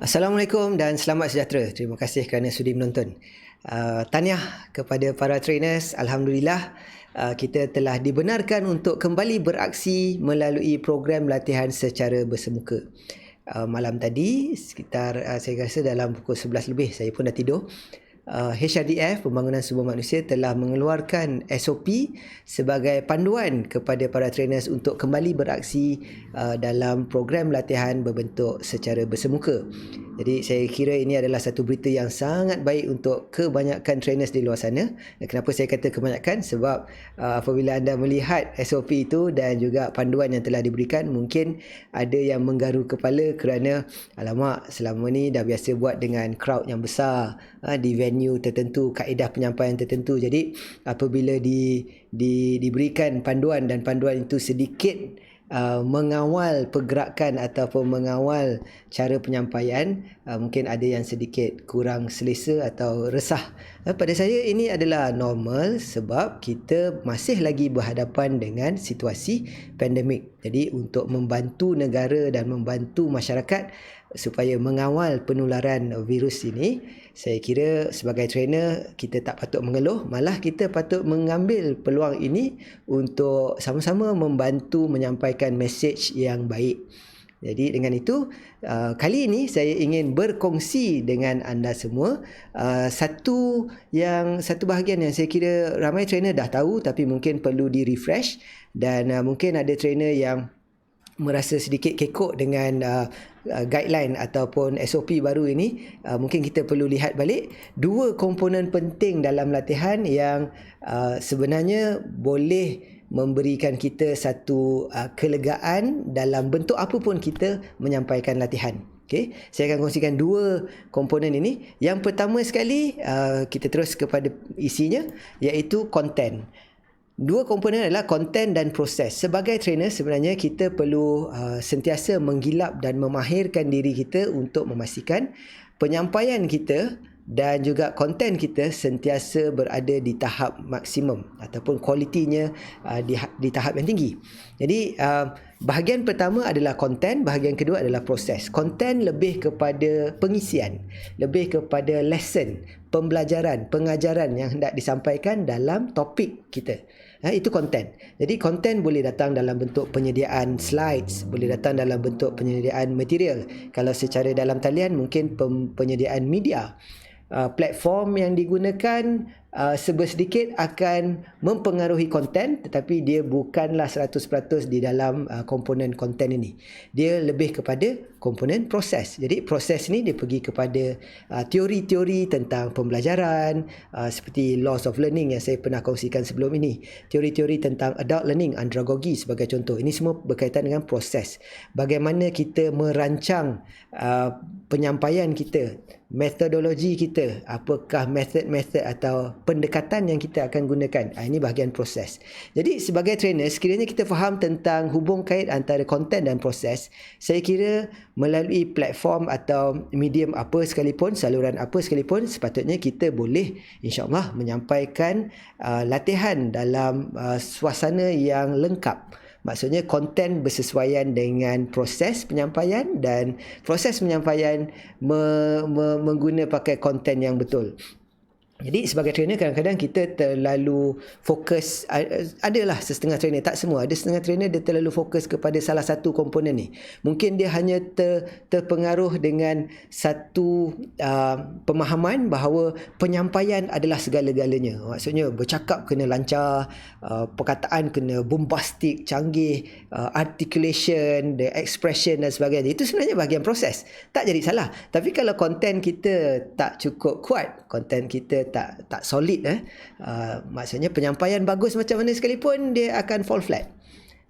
Assalamualaikum dan selamat sejahtera. Terima kasih kerana sudi menonton. Tahniah kepada para trainers. Alhamdulillah, kita telah dibenarkan untuk kembali beraksi melalui program latihan secara bersemuka. Malam tadi sekitar saya rasa dalam pukul 11 lebih saya pun dah tidur. HRDF Pembangunan Sumber Manusia telah mengeluarkan SOP sebagai panduan kepada para trainers untuk kembali beraksi dalam program latihan berbentuk secara bersemuka. Jadi saya kira ini adalah satu berita yang sangat baik untuk kebanyakan trainers di luar sana. Kenapa saya kata kebanyakan? Sebab apabila anda melihat SOP itu dan juga panduan yang telah diberikan, mungkin ada yang menggaru kepala kerana alamak, selama ni dah biasa buat dengan crowd yang besar, di venue tertentu, kaedah penyampaian tertentu. Jadi apabila diberikan panduan dan panduan itu sedikit mengawal pergerakan ataupun mengawal cara penyampaian, mungkin ada yang sedikit kurang selesa atau resah. Pada saya ini adalah normal sebab kita masih lagi berhadapan dengan situasi pandemik. Jadi untuk membantu negara dan membantu masyarakat supaya mengawal penularan virus ini, saya kira sebagai trainer kita tak patut mengeluh, malah kita patut mengambil peluang ini untuk sama-sama membantu menyampaikan mesej yang baik. Jadi dengan itu, kali ini saya ingin berkongsi dengan anda semua satu bahagian yang saya kira ramai trainer dah tahu tapi mungkin perlu di-refresh, dan mungkin ada trainer yang merasa sedikit kekok dengan guideline ataupun SOP baru ini. Mungkin kita perlu lihat balik dua komponen penting dalam latihan yang sebenarnya boleh memberikan kita satu kelegaan dalam bentuk apa pun kita menyampaikan latihan. Okay, saya akan kongsikan dua komponen ini. Yang pertama sekali, kita terus kepada isinya, iaitu konten. Dua komponen adalah konten dan proses. Sebagai trainer sebenarnya kita perlu sentiasa menggilap dan memahirkan diri kita untuk memastikan penyampaian kita dan juga konten kita sentiasa berada di tahap maksimum ataupun kualitinya di tahap yang tinggi. Jadi bahagian pertama adalah konten, bahagian kedua adalah proses. Konten lebih kepada pengisian, lebih kepada lesson, pembelajaran, pengajaran yang hendak disampaikan dalam topik kita. Itu konten. Jadi konten boleh datang dalam bentuk penyediaan slides, boleh datang dalam bentuk penyediaan material. Kalau secara dalam talian mungkin penyediaan media. Platform yang digunakan sedikit akan mempengaruhi konten, tetapi dia bukanlah 100% di dalam komponen konten ini. Dia lebih kepada komponen proses. Jadi proses ni dia pergi kepada teori-teori tentang pembelajaran, seperti laws of learning yang saya pernah kongsikan sebelum ini. Teori-teori tentang adult learning, andragogi sebagai contoh. Ini semua berkaitan dengan proses. Bagaimana kita merancang penyampaian kita, metodologi kita, apakah metod-metod atau pendekatan yang kita akan gunakan. Ini bahagian proses. Jadi sebagai trainer, sekiranya kita faham tentang hubung kait antara konten dan proses, saya kira melalui platform atau medium apa sekalipun, saluran apa sekalipun, sepatutnya kita boleh insya-Allah menyampaikan latihan dalam suasana yang lengkap. Maksudnya konten bersesuaian dengan proses penyampaian dan proses penyampaian menggunakan pakai konten yang betul. Jadi sebagai trainer kadang-kadang kita terlalu fokus, adalah setengah trainer, tak semua, ada setengah trainer dia terlalu fokus kepada salah satu komponen ni. Mungkin dia hanya terpengaruh dengan satu pemahaman bahawa penyampaian adalah segala-galanya. Maksudnya bercakap kena lancar, perkataan kena bombastik, canggih, articulation, the expression dan sebagainya. Itu sebenarnya bahagian proses. Tak jadi salah. Tapi kalau konten kita tak cukup kuat, konten kita tak solid, maksudnya penyampaian bagus macam mana sekalipun dia akan fall flat.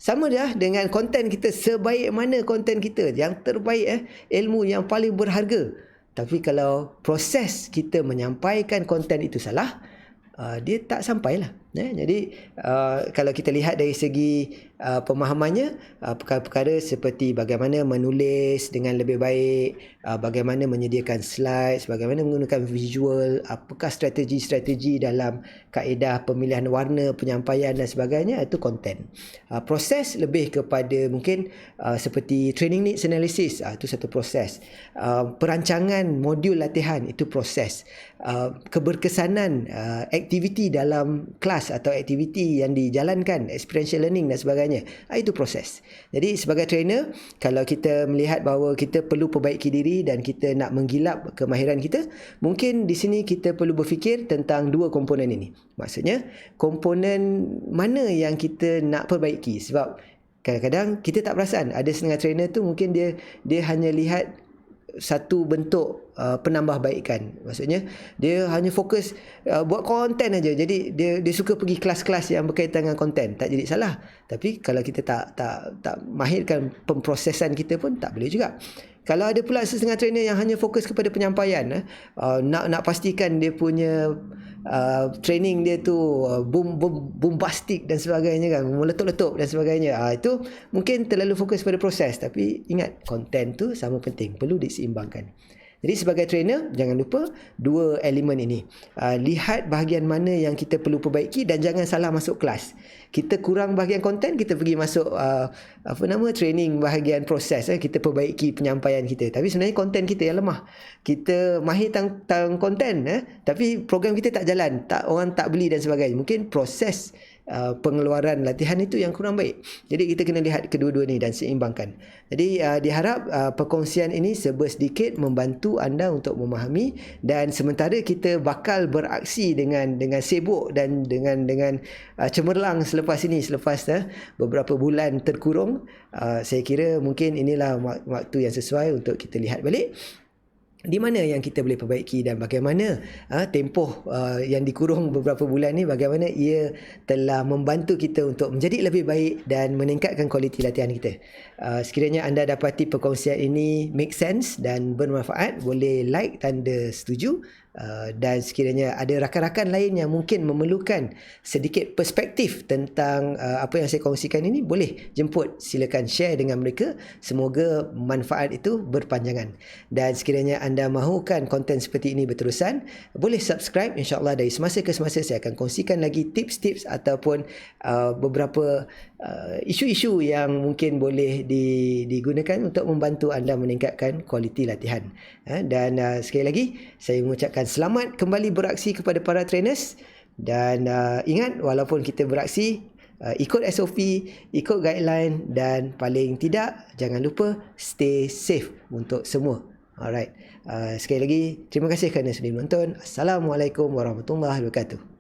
Sama dah dengan konten kita, sebaik mana konten kita, yang terbaik, ilmu yang paling berharga, tapi kalau proses kita menyampaikan konten itu salah, dia tak sampailah. Jadi kalau kita lihat dari segi pemahamannya, perkara-perkara seperti bagaimana menulis dengan lebih baik, bagaimana menyediakan slides, bagaimana menggunakan visual, apakah strategi-strategi dalam kaedah pemilihan warna, penyampaian dan sebagainya, itu konten. Proses lebih kepada mungkin seperti training needs analysis, itu satu proses. Perancangan modul latihan, itu proses. Keberkesanan aktiviti dalam kelas atau aktiviti yang dijalankan, experiential learning dan sebagainya, itu proses. Jadi sebagai trainer, kalau kita melihat bahawa kita perlu perbaiki diri dan kita nak menggilap kemahiran kita, mungkin di sini kita perlu berfikir tentang dua komponen ini. Maksudnya, komponen mana yang kita nak perbaiki. Sebab kadang-kadang kita tak perasan, ada setengah trainer tu mungkin dia hanya lihat satu bentuk penambahbaikan. Maksudnya dia hanya fokus buat konten aja. Jadi dia suka pergi kelas-kelas yang berkaitan dengan konten. Tak jadi salah. Tapi kalau kita tak mahirkan pemprosesan kita pun tak boleh juga. Kalau ada pula setengah trainer yang hanya fokus kepada penyampaian, nak pastikan dia punya training dia tu bombastic dan sebagainya kan, meletup-letup dan sebagainya, itu mungkin terlalu fokus pada proses. Tapi ingat, konten tu sama penting, perlu diseimbangkan. Jadi sebagai trainer, jangan lupa dua elemen ini. Lihat bahagian mana yang kita perlu perbaiki dan jangan salah masuk kelas. Kita kurang bahagian konten, kita pergi masuk training bahagian proses. Kita perbaiki penyampaian kita. Tapi sebenarnya konten kita yang lemah. Kita mahir tentang konten, tapi program kita tak jalan, orang tak beli dan sebagainya. Mungkin proses pengeluaran latihan itu yang kurang baik. Jadi kita kena lihat kedua-dua ni dan seimbangkan. Jadi diharap perkongsian ini serba sedikit membantu anda untuk memahami, dan sementara kita bakal beraksi dengan sibuk dan dengan cemerlang selepas beberapa bulan terkurung, saya kira mungkin inilah waktu yang sesuai untuk kita lihat balik di mana yang kita boleh perbaiki dan bagaimana tempoh yang dikurung beberapa bulan ni, bagaimana ia telah membantu kita untuk menjadi lebih baik dan meningkatkan kualiti latihan kita. Sekiranya anda dapati perkongsian ini make sense dan bermanfaat, boleh like tanda setuju. Dan sekiranya ada rakan-rakan lain yang mungkin memerlukan sedikit perspektif tentang apa yang saya kongsikan ini, boleh jemput, silakan share dengan mereka. Semoga manfaat itu berpanjangan. Dan sekiranya anda mahukan konten seperti ini berterusan, boleh subscribe. InsyaAllah dari semasa ke semasa saya akan kongsikan lagi tips-tips ataupun beberapa isu-isu yang mungkin boleh digunakan untuk membantu anda meningkatkan kualiti latihan. Dan sekali lagi saya mengucapkan selamat kembali beraksi kepada para trainers. Dan ingat, walaupun kita beraksi, ikut SOP, ikut guideline, dan paling tidak jangan lupa stay safe untuk semua. Alright, sekali lagi terima kasih kerana sudi menonton. Assalamualaikum warahmatullahi wabarakatuh.